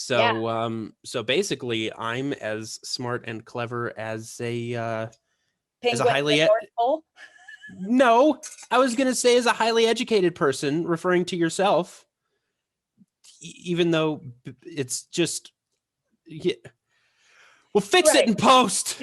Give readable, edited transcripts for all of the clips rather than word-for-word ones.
So basically, I'm as smart and clever as a Penguin in the North Pole? No, I was gonna say as a highly educated person, referring to yourself, even though it's just, yeah. We'll fix it in post.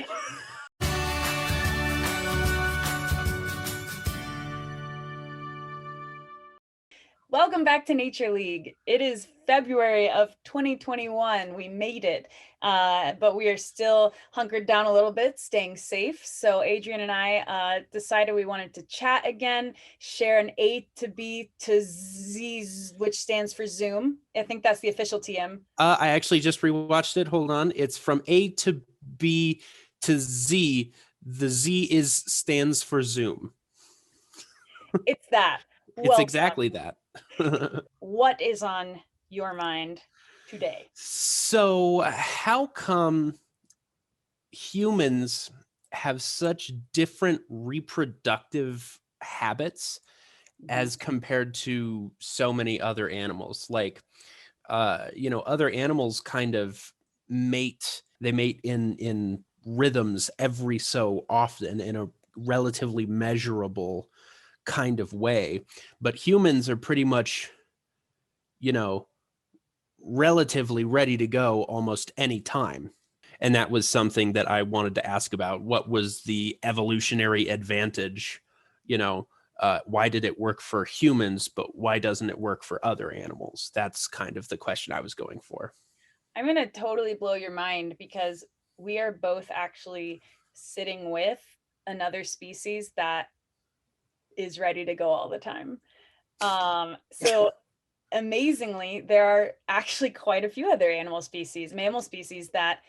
Welcome back to Nature League. It is February of 2021. We made it, but we are still hunkered down a little bit, staying safe. So Adrian and I decided we wanted to chat again, share an A to B to Z, which stands for Zoom. I think that's the official TM. I actually just rewatched it. Hold on. It's from A to B to Z. The Z stands for Zoom. It's that. It's exactly that. What is on your mind today? So how come humans have such different reproductive habits as compared to so many other animals? Like, other animals kind of mate. They mate in rhythms every so often in a relatively measurable kind of way. But humans are pretty much, relatively ready to go almost any time. And that was something that I wanted to ask about. What was the evolutionary advantage? Why did it work for humans, but why doesn't it work for other animals? That's kind of the question I was going for. I'm going to totally blow your mind because we are both actually sitting with another species that is ready to go all the time. So amazingly, there are actually quite a few other mammal species that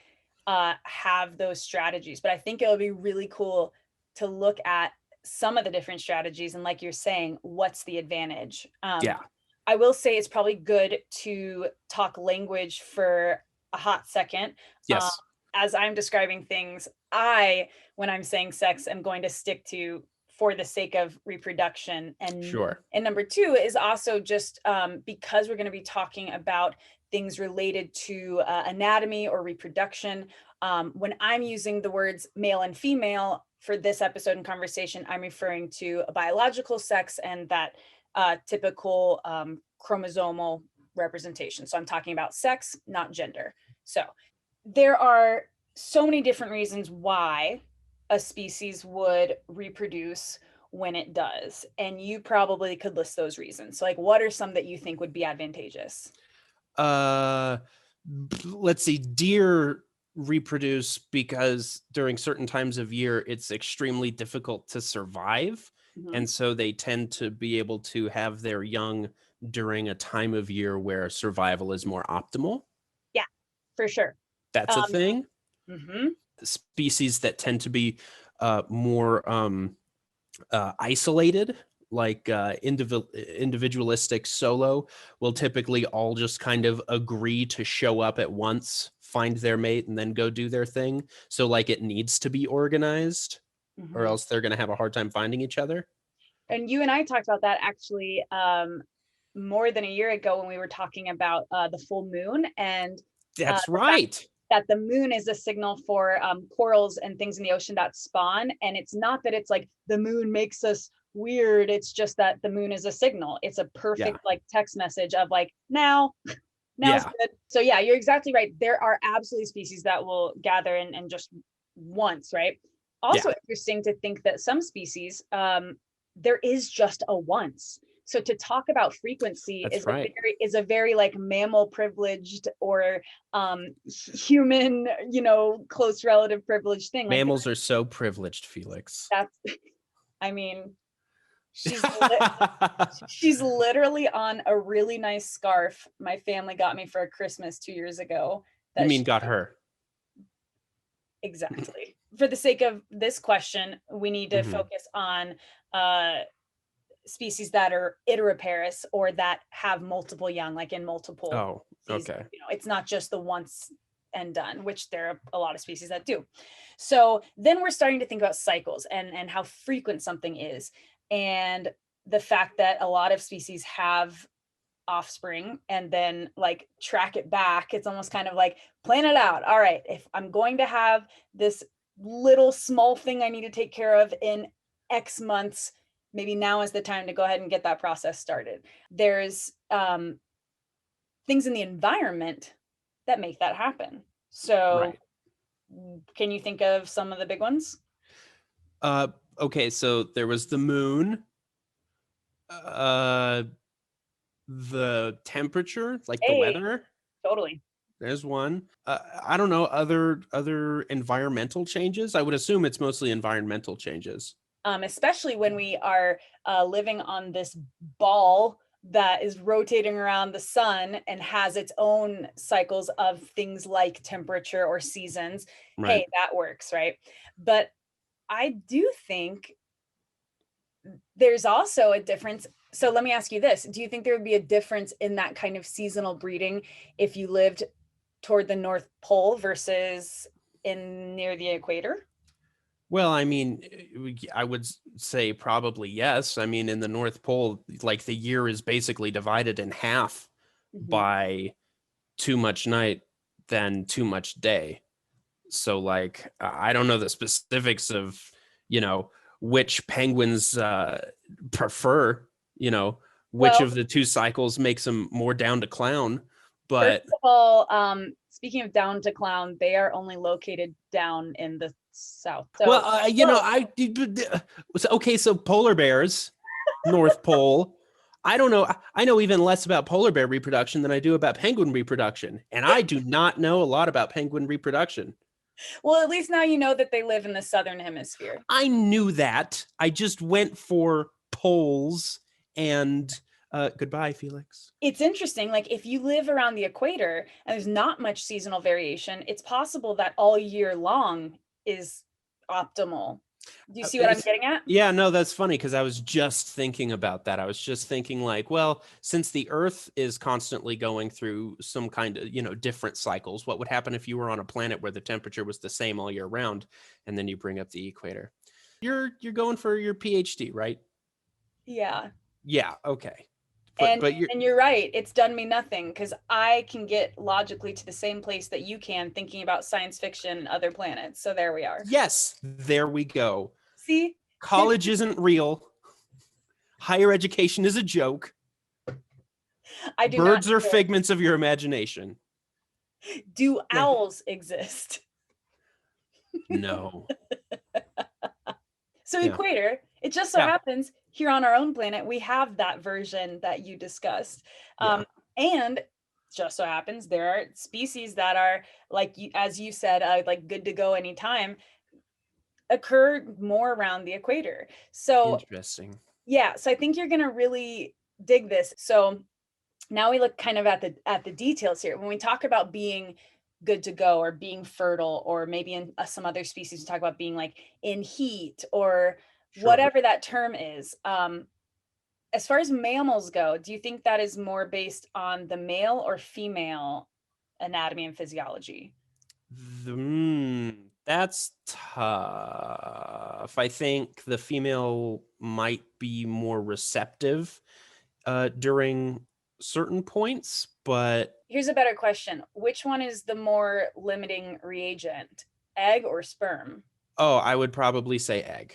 have those strategies. But I think it would be really cool to look at some of the different strategies. And like you're saying, what's the advantage? I will say it's probably good to talk language for a hot second. Yes. As I'm describing things, when I'm saying sex, I'm going to stick to for the sake of reproduction. And sure. And number two is also just because we're going to be talking about things related to anatomy or reproduction. When I'm using the words male and female for this episode and conversation, I'm referring to a biological sex and that typical chromosomal representation. So I'm talking about sex, not gender. So there are so many different reasons why a species would reproduce when it does. And you probably could list those reasons. So like, what are some that you think would be advantageous? Let's see. Deer reproduce because during certain times of year, it's extremely difficult to survive. And so they tend to be able to have their young during a time of year where survival is more optimal. Yeah, for sure. That's a thing. Species that tend to be more isolated, like individualistic solo, will typically all just kind of agree to show up at once, find their mate, and then go do their thing. So like it needs to be organized or else they're going to have a hard time finding each other. And you and I talked about that actually more than a year ago when we were talking about the full moon. And that's right. That the moon is a signal for corals and things in the ocean that spawn. And it's not that it's like the moon makes us weird. It's just that the moon is a signal. It's a perfect like text message of like, now's good. So yeah, you're exactly right. There are absolutely species that will gather and just once, right? Also interesting to think that some species, there is just a once. So to talk about frequency is a very like mammal privileged or human, close relative privileged thing. Mammals are so privileged, Felix. I mean, she's literally on a really nice scarf my family got me for a Christmas 2 years ago. You mean got her? Exactly. For the sake of this question, we need to focus on species that are Iteroparous or that have multiple young, like in multiple seasons. It's not just the once and done, which there are a lot of species that do. So then we're starting to think about cycles and how frequent something is, and the fact that a lot of species have offspring and then like track it back. It's almost kind of like plan it out. All right, if I'm going to have this little small thing I need to take care of in X months, maybe now is the time to go ahead and get that process started. There's things in the environment that make that happen. So Right. can you think of some of the big ones? Okay, so there was the moon, the temperature, like the Hey, weather. totally. There's one. I don't know, other environmental changes. I would assume it's mostly environmental changes. Especially when we are living on this ball that is rotating around the sun and has its own cycles of things like temperature or seasons. Right. Hey, that works, right? But I do think there's also a difference. So let me ask you this. Do you think there would be a difference in that kind of seasonal breeding if you lived toward the North Pole versus in near the equator? Well, I mean, I would say probably yes. I mean, in the North Pole, like the year is basically divided in half Mhm. by too much night than too much day. So, like, I don't know the specifics of, you know, which penguins prefer, you know, which Well, of the two cycles makes them more down to clown. first But of all, speaking of down to clown, they are only located down in the south. well, So, you know, whoa, okay, so polar bears, North Pole. I don't know. I know even less about polar bear reproduction than I do about penguin reproduction, and I do not know a lot about penguin reproduction. well, at least now you know that they live in the southern hemisphere. I knew that. I just went for poles and goodbye, Felix. It's interesting, like if you live around the equator and there's not much seasonal variation, it's possible that all year long is optimal. Do you see what I'm getting at? Yeah, no, that's funny because I was just thinking about that. I was just thinking like, well, since the Earth is constantly going through some kind of, different cycles, what would happen if you were on a planet where the temperature was the same all year round, and then you bring up the equator? You're going for your PhD, right? Yeah. Yeah, okay. But And but you're and you're right, it's done me nothing because I can get logically to the same place that you can thinking about science fiction and other planets. So there we are. yes, there we go. See, College isn't real. Higher education is a joke. I do not Birds are care. figments of your imagination. Do Yeah. owls exist? No. So Yeah. equator, it just so Yeah. happens here on our own planet, we have that version that you discussed. Yeah. And just so happens there are species that are like you, as you said, like good to go anytime, occur more around the equator. So Interesting. yeah, so I think you're gonna really dig this. So now we look kind of at the details here. When we talk about being good to go or being fertile, or maybe in some other species we talk about being like in heat or Sure. whatever that term is. As far as mammals go, do you think that is more based on the male or female anatomy and physiology? That's tough. I think the female might be more receptive during certain points, but Here's a better question. Which one is the more limiting reagent, egg or sperm? oh, I would probably say egg.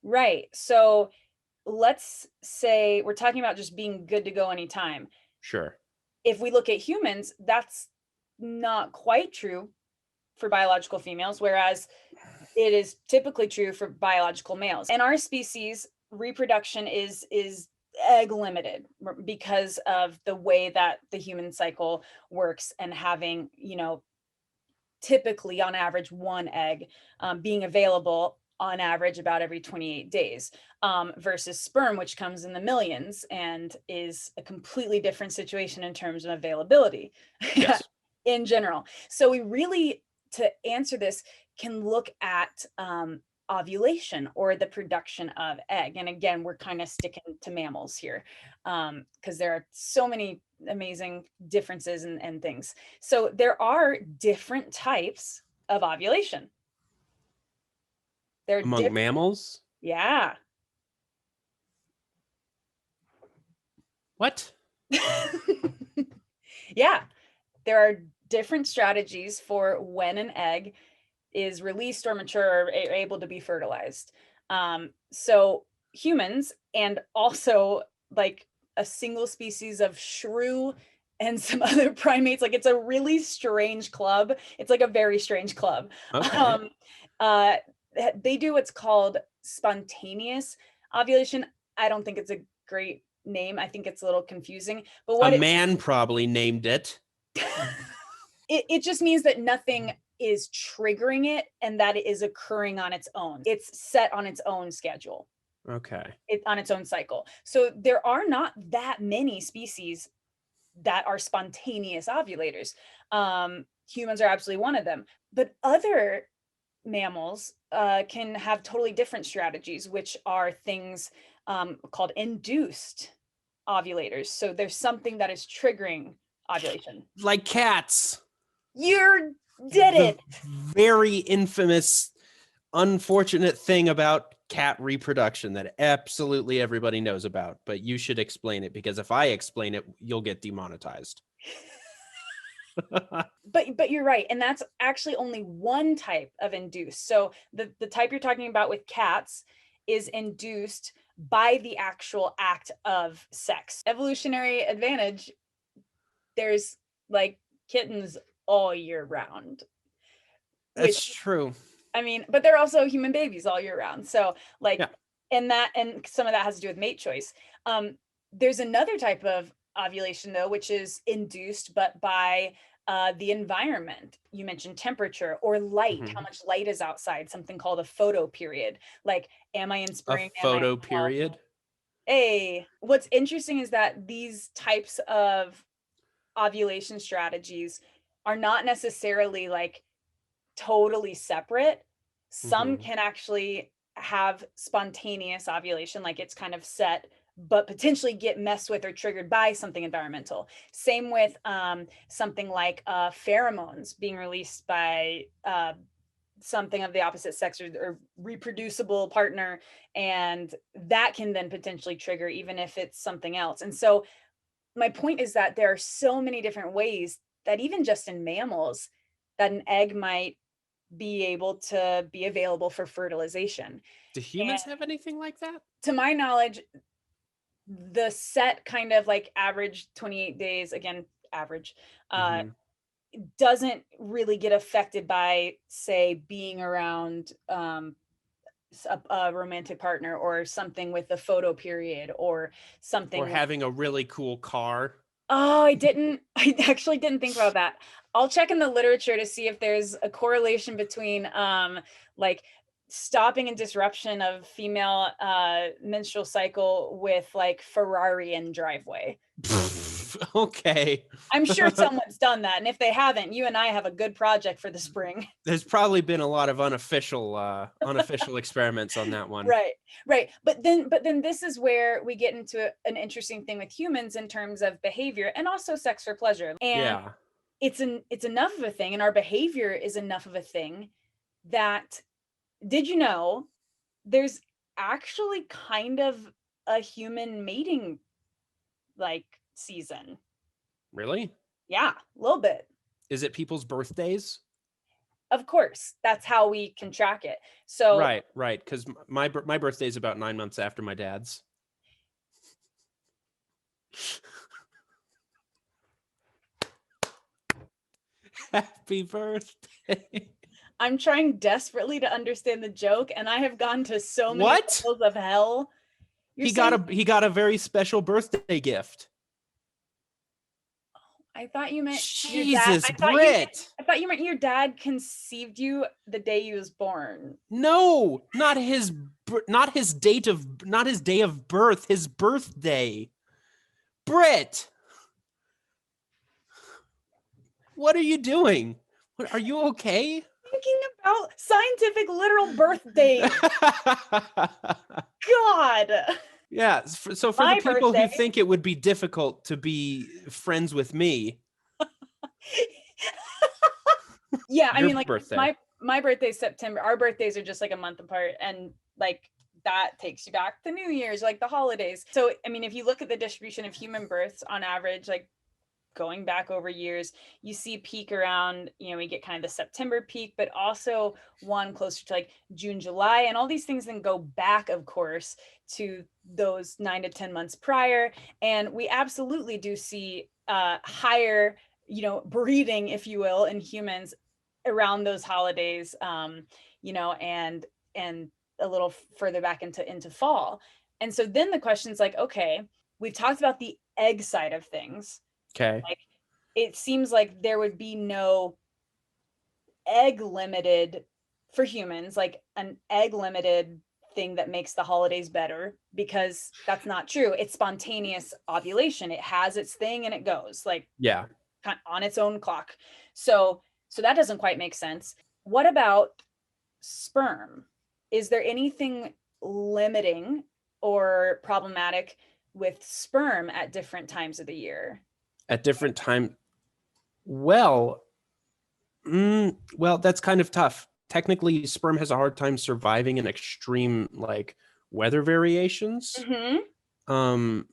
Right. So let's say we're talking about just being good to go anytime. Sure. If we look at humans, that's not quite true for biological females, whereas it is typically true for biological males. In our species, reproduction is egg limited because of the way that the human cycle works and having, typically on average one egg being available on average about every 28 days versus sperm, which comes in the millions and is a completely different situation in terms of availability Yes. in general. So we really, to answer this, can look at ovulation or the production of egg. And again, we're kind of sticking to mammals here because there are so many amazing differences and things. So there are different types of ovulation. They're Among different. mammals? Yeah. What? Yeah, there are different strategies for when an egg is released or mature or able to be fertilized. So humans and also like a single species of shrew and some other primates, like it's a really strange club. It's like a very strange club. Okay. Uh, they do what's called spontaneous ovulation. I don't think it's a great name. I think it's a little confusing. But A what man probably named it. it just means that nothing is triggering it and that it is occurring on its own. It's set on its own schedule. Okay. It's on its own cycle. So there are not that many species that are spontaneous ovulators. Humans are absolutely one of them. But other mammals can have totally different strategies, which are things called induced ovulators. So there's something that is triggering ovulation. Like cats. You did it. Very infamous, unfortunate thing about cat reproduction that absolutely everybody knows about, but you should explain it, because if I explain it, you'll get demonetized. But you're right, and that's actually only one type of induced. So the type you're talking about with cats is induced by the actual act of sex. Evolutionary advantage, there's like kittens all year round. That's Which, true. I mean, but they're also human babies all year round. So like, Yeah. and some of that has to do with mate choice. There's another type of ovulation though, which is induced, but by the environment. You mentioned temperature or light, how much light is outside, something called a photoperiod. Like, am I in A spring? Am I in fall? photoperiod. Hey, what's interesting is that these types of ovulation strategies are not necessarily like totally separate. Some can actually have spontaneous ovulation, like it's kind of set, but potentially get messed with or triggered by something environmental. Same with something like pheromones being released by something of the opposite sex or reproducible partner, and that can then potentially trigger even if it's something else. And so my point is that there are so many different ways that even just in mammals that an egg might be able to be available for fertilization. Do humans have anything like that? To my knowledge, the set kind of like average 28 days, again, average, doesn't really get affected by, say, being around a romantic partner or something with the photoperiod or something. Or having a really cool car? Oh, I actually didn't think about that. I'll check in the literature to see if there's a correlation between like stopping and disruption of female menstrual cycle with like Ferrari and driveway. Okay. I'm sure someone's done that, and if they haven't, you and I have a good project for the spring. There's probably been a lot of unofficial experiments on that one. Right. But then this is where we get into an interesting thing with humans in terms of behavior and also sex for pleasure. And Yeah. it's enough of a thing, and our behavior is enough of a thing that, did you know there's actually kind of a human mating like season? Really? Yeah, a little bit. Is it people's birthdays? Of course, that's how we can track it. So Right. Because my birthday is about 9 months after my dad's. Happy birthday. I'm trying desperately to understand the joke, and I have gone to so many What? levels of hell. He got a very special birthday gift. I thought you meant Jesus, your dad. Brit. I thought you meant your dad conceived you the day he was born. No, not his day of birth, his birthday. Brit. What are you doing? Are you okay? Thinking about scientific literal birthdays. God. Yeah. So for My the people birthday. who think it would be difficult to be friends with me. Yeah, I Your mean, like birthday. my birthday's September. Our birthdays are just like a month apart, and like that takes you back to New Year's, like the holidays. So, I mean, if you look at the distribution of human births on average, like going back over years, you see peak around, we get kind of the September peak, but also one closer to like June, July, and all these things then go back, of course, to those 9 to 10 months prior. And we absolutely do see higher, breeding, if you will, in humans around those holidays, and a little further back into fall. And so then the question's like, okay, we've talked about the egg side of things. Okay. Like, it seems like there would be no egg limited for humans, like an egg limited thing that makes the holidays better, because that's not true. It's spontaneous ovulation. It has its thing and it goes like on its own clock. So that doesn't quite make sense. What about sperm? Is there anything limiting or problematic with sperm at different times of the year? At different time? Well, that's kind of tough. Technically, sperm has a hard time surviving in extreme like weather variations. But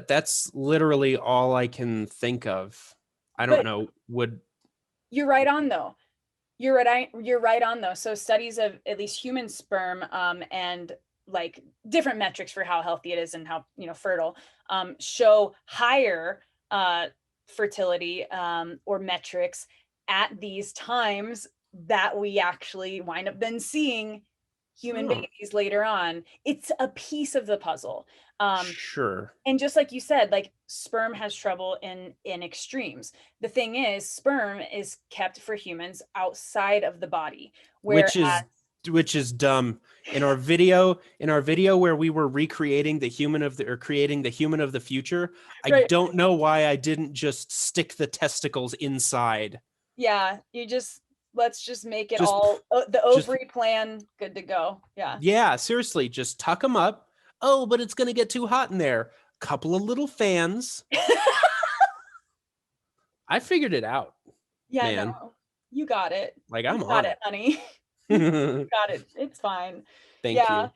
that's literally all I can think of. I don't know. You're right on though. You're right on though. So studies of at least human sperm and like different metrics for how healthy it is and how fertile show higher fertility or metrics at these times that we actually wind up then seeing human babies later on. It's a piece of the puzzle. Sure. And just like you said, like sperm has trouble in extremes. The thing is, sperm is kept for humans outside of the body, which is dumb. In our video where we were recreating creating the human of the future, I don't know why I didn't just stick the testicles inside. Yeah, let's just make it all the ovary plan good to go. Yeah, seriously, just tuck them up. Oh, but it's going to get too hot in there. Couple of little fans. I figured it out. Yeah, man. No, you got it. Like, I'm on it, honey. You got it. It's fine. Thank you.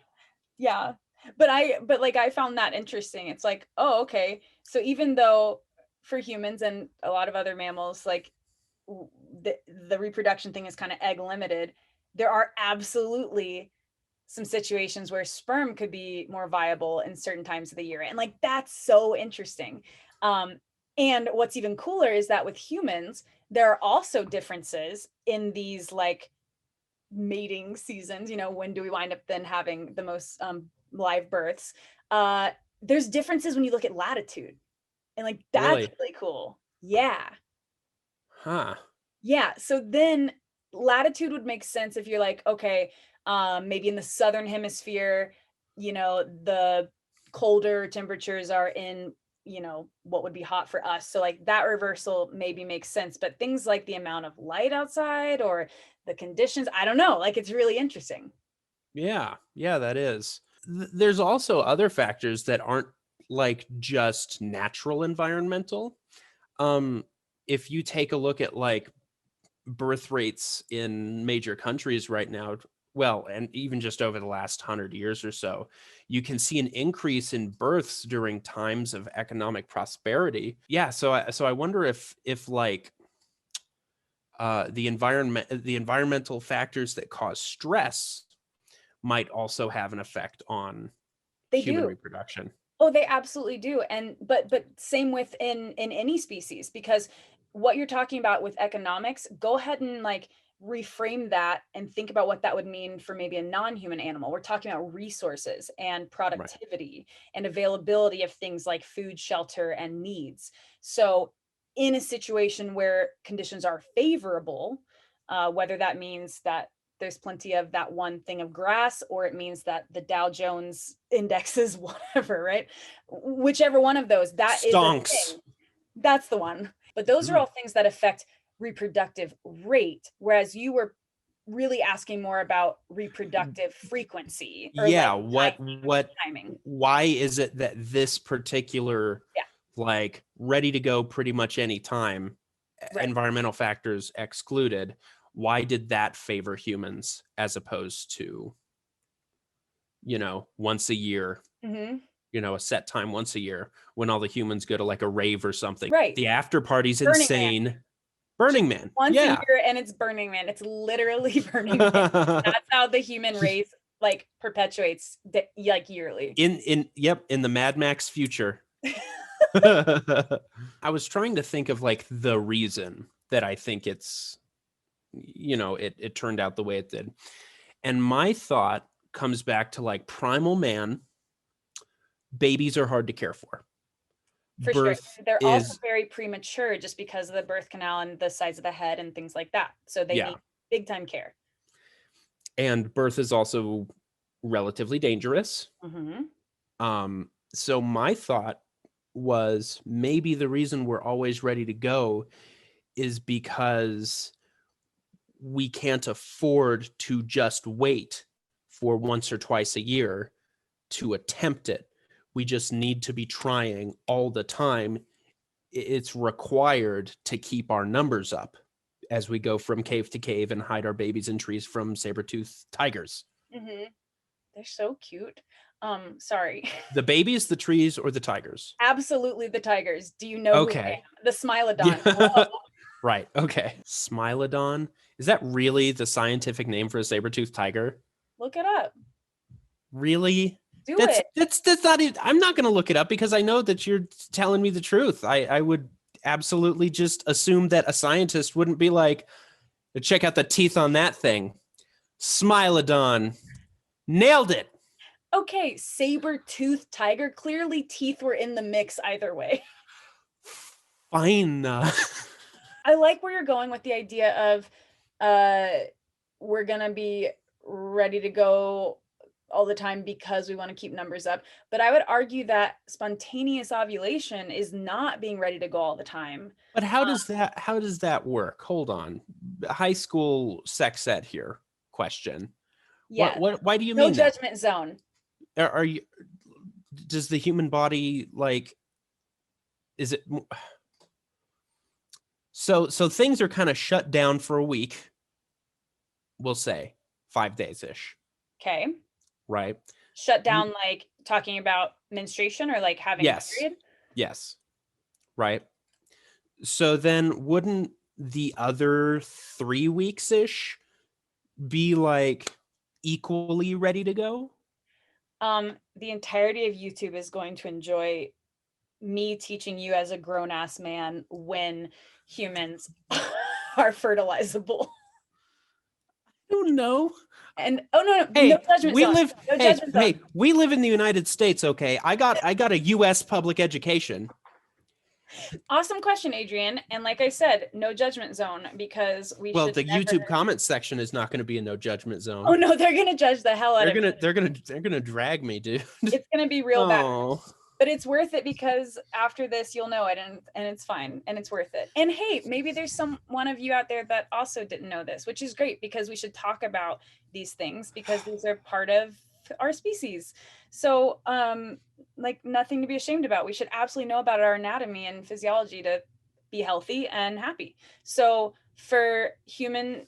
Yeah. But I found that interesting. It's like, oh, okay. So even though for humans and a lot of other mammals, like the reproduction thing is kind of egg limited, there are absolutely some situations where sperm could be more viable in certain times of the year. And like, that's so interesting. And what's even cooler is that with humans, there are also differences in these like mating seasons. When do we wind up then having the most live births? There's differences when you look at latitude. And like, that's really cool. Yeah. Huh. Yeah. So then latitude would make sense if you're like, okay, maybe in the southern hemisphere, the colder temperatures are in, what would be hot for us. So like that reversal maybe makes sense, but things like the amount of light outside or the conditions, I don't know, like it's really interesting. Yeah, that is. There's also other factors that aren't like just natural environmental. If you take a look at like birth rates in major countries right now, well, and even just over the last 100 years or so, you can see an increase in births during times of economic prosperity. Yeah, so I wonder if like the environmental factors that cause stress might also have an effect on human reproduction. Oh, they absolutely do. And but same with in any species, because what you're talking about with economics, go ahead and like reframe that and think about what that would mean for maybe a non-human animal. We're talking about resources and productivity and availability of things like food, shelter, and needs. So in a situation where conditions are favorable, whether that means that there's plenty of that one thing of grass, or it means that the Dow Jones index is whatever, right? Whichever one of those, that Stonks. is a thing. That's the one. But those are all things that affect reproductive rate, whereas you were really asking more about reproductive frequency. Yeah, like timing. Why is it that this particular like ready to go pretty much any time, environmental factors excluded, why did that favor humans as opposed to, once a year, a set time once a year when all the humans go to like a rave or something. Right. The after party's Burning insane. Man. Burning Man. Once yeah. a year, and it's Burning Man. It's literally Burning Man. That's how the human race like perpetuates like yearly. In the Mad Max future. I was trying to think of like the reason that I think it's, it turned out the way it did. And my thought comes back to like primal man. Babies are hard to care for. For sure. They're also very premature just because of the birth canal and the size of the head and things like that. So they need big time care. And birth is also relatively dangerous. So my thought was maybe the reason we're always ready to go is because we can't afford to just wait for once or twice a year to attempt it. We just need to be trying all the time. It's required to keep our numbers up as we go from cave to cave and hide our babies in trees from saber-toothed tigers. They're so cute. Sorry. The babies, the trees, or the tigers? Absolutely the tigers. Do you know okay. The Smilodon. Yeah. Right. Okay. Smilodon. Is that really the scientific name for a saber-toothed tiger? Look it up. Really? That's not it. I'm not going to look it up because I know that you're telling me the truth. I would absolutely just assume that a scientist wouldn't be like, check out the teeth on that thing. Smilodon. Nailed it. Okay, saber-toothed tiger. Clearly teeth were in the mix either way. Fine. I like where you're going with the idea of we're going to be ready to go all the time because we want to keep numbers up. But I would argue that spontaneous ovulation is not being ready to go all the time. But how does that work? Hold on. High school sex ed here question. Yeah. Why do you mean no judgment zone? Are you, does the human body like, is it, so things are kind of shut down for a week, we'll say 5 days-ish. Okay. Right. Shut down, like talking about menstruation or like having a period? Yes. Right. So then wouldn't the other 3 weeks-ish be like equally ready to go? The entirety of YouTube is going to enjoy me teaching you as a grown-ass man when humans are fertilizable. I don't know. And no hey, judgment we zone. live No judgment zone. Hey, we live in the United States, okay? I got a US public education. Awesome question, Adrian. And like I said, no judgment zone because we should the YouTube comment section is not going to be a no judgment zone. Oh no, they're going to judge the hell out of me. They're going to drag me, dude. It's going to be real bad. But it's worth it because after this you'll know it and it's fine and it's worth it. And hey, maybe there's one of you out there that also didn't know this, which is great because we should talk about these things because these are part of our species. So like nothing to be ashamed about. We should absolutely know about our anatomy and physiology to be healthy and happy. So for human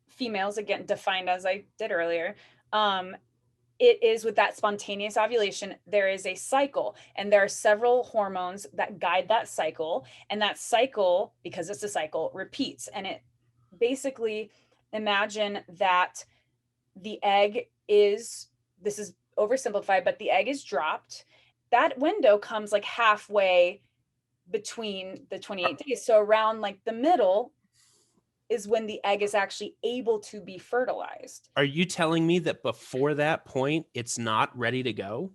females, again, defined as I did earlier, it is with that spontaneous ovulation, there is a cycle and there are several hormones that guide that cycle. And that cycle, because it's a cycle, repeats. And it basically, imagine that the egg is, this is oversimplified, but the egg is dropped. That window comes like halfway between the 28 days. So around like the middle is when the egg is actually able to be fertilized. Are you telling me that before that point, it's not ready to go?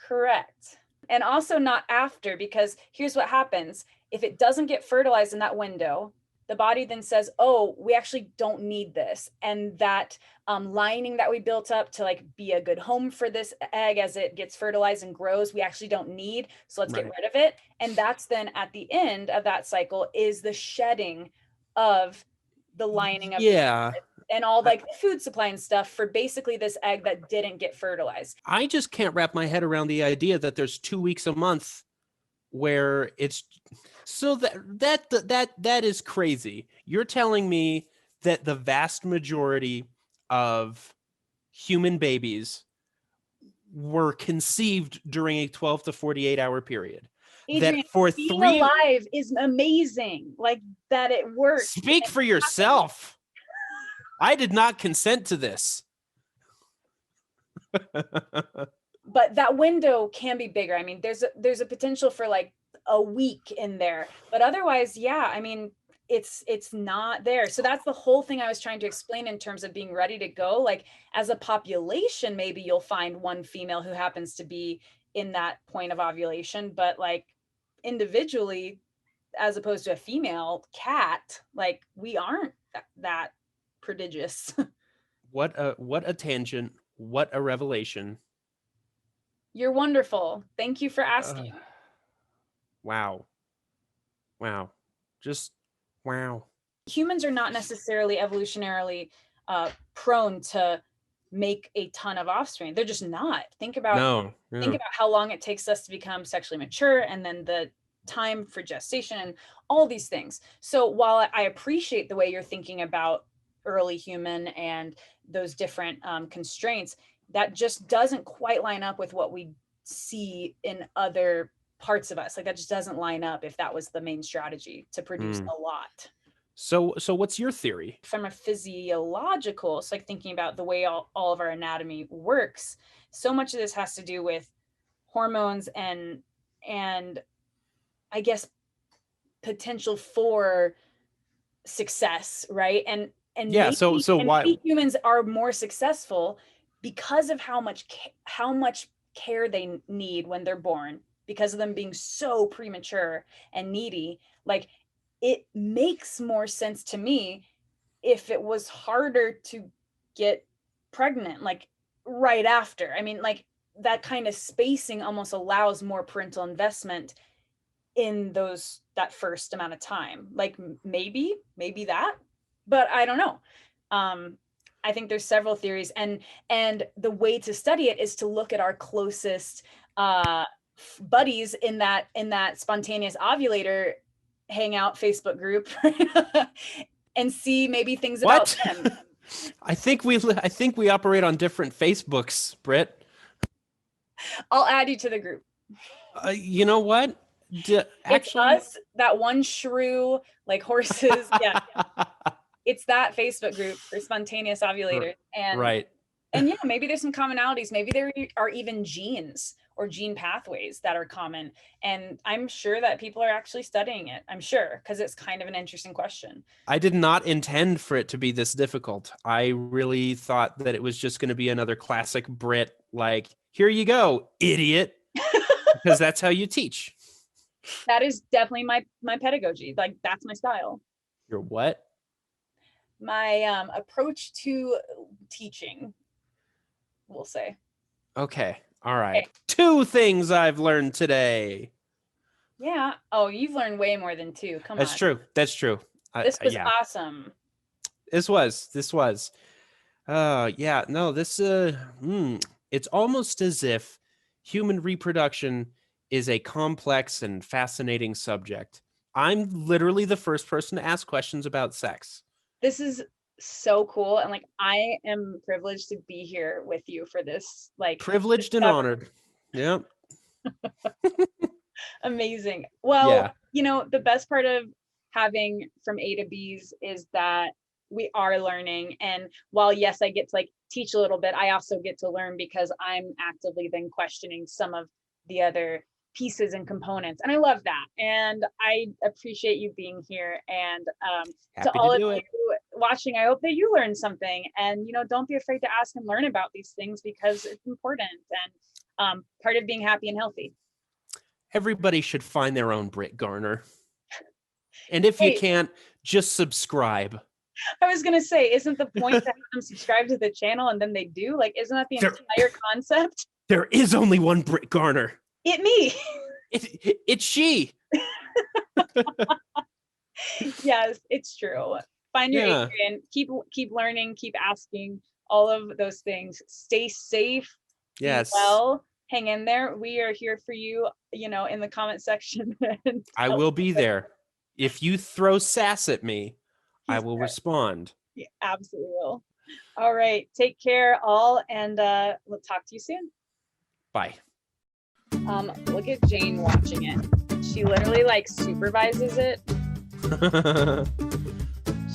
Correct. And also not after, because here's what happens. If it doesn't get fertilized in that window, the body then says, oh, we actually don't need this. And that lining that we built up to like be a good home for this egg as it gets fertilized and grows, we actually don't need. So let's get rid of it. And that's then at the end of that cycle is the shedding of the lining of the egg and all like the food supply and stuff for basically this egg that didn't get fertilized. I just can't wrap my head around the idea that there's 2 weeks a month where it's So that is crazy. You're telling me that the vast majority of human babies were conceived during a 12 to 48 hour period. Adrian, That for being three, alive is amazing. Like that it works. speak for yourself. I did not consent to this. But that window can be bigger. I mean, there's a potential for like a week in there, but otherwise, yeah, I mean, it's not there. So that's the whole thing I was trying to explain in terms of being ready to go. Like as a population, maybe you'll find one female who happens to be in that point of ovulation, but like individually, as opposed to a female cat, like we aren't that prodigious. What a tangent. What a revelation. You're wonderful. Thank you for asking. Wow. Wow. Just wow. Humans are not necessarily evolutionarily prone to make a ton of offspring. They're just not. Think about how long it takes us to become sexually mature, and then the time for gestation and all these things. So while I appreciate the way you're thinking about early human and those different constraints, that just doesn't quite line up with what we see in other parts of us. Like that just doesn't line up if that was the main strategy to produce a lot. So what's your theory? From a physiological, so like thinking about the way all of our anatomy works, so much of this has to do with hormones and I guess potential for success, right? And Yeah, maybe, so why maybe humans are more successful because of how much care they need when they're born, because of them being so premature and needy. Like it makes more sense to me if it was harder to get pregnant, like right after. I mean, like that kind of spacing almost allows more parental investment in that first amount of time. Like maybe that, but I don't know. I think there's several theories, and the way to study it is to look at our closest buddies in that spontaneous ovulator hangout Facebook group and see maybe things about them. I think we operate on different Facebooks, Brit. I'll add you to the group. You know what? Actually, it's us, that one shrew, like horses. Yeah. It's that Facebook group for spontaneous ovulators. And right. And yeah, maybe there's some commonalities. Maybe there are even genes or gene pathways that are common. And I'm sure that people are actually studying it. I'm sure, because it's kind of an interesting question. I did not intend for it to be this difficult. I really thought that it was just going to be another classic Brit, like, here you go, idiot. Because that's how you teach. That is definitely my pedagogy. Like, that's my style. Your what? My approach to teaching, we'll say. Okay. All right. Okay. 2 things I've learned today. Yeah. Oh, you've learned way more than 2. Come on. That's true. That's true. This was awesome. This was. Yeah. No, this it's almost as if human reproduction is a complex and fascinating subject. I'm literally the first person to ask questions about sex. This is so cool, and like I am privileged to be here with you for this. Like privileged and honored. Yep. Amazing. Well, you know, the best part of having from A to B's is that we are learning, and while yes, I get to like teach a little bit, I also get to learn because I'm actively then questioning some of the other pieces and components, and I love that, and I appreciate you being here. And to all of you watching, I hope that you learned something, and you know, don't be afraid to ask and learn about these things because it's important and part of being happy and healthy. Everybody should find their own Brit Garner, and if you can't, just subscribe. I was gonna say, isn't the point to have them subscribe to the channel and then they do? Like, isn't that the entire concept? There is only one Brit Garner. Me. It's she. Yes, it's true. Find your Adrian. Keep learning. Keep asking. All of those things. Stay safe. Yes. Be well. Hang in there. We are here for you in the comment section. And I tell will us be what- there. If you throw sass at me, I He's will there. respond. He absolutely will. All right. Take care, all, and we'll talk to you soon. Bye. Look at Jane watching it. She literally like supervises it.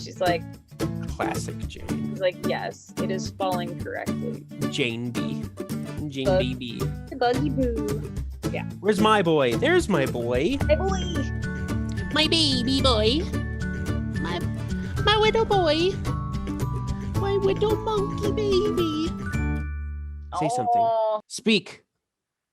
She's like, Classic Jane. she's like, yes, it is falling correctly. Jane B. Jane Bug. BB. The buggy boo. Where's my boy? There's my boy. Hey boy. My baby boy. My little boy. My little monkey baby. Say something. Oh. Speak.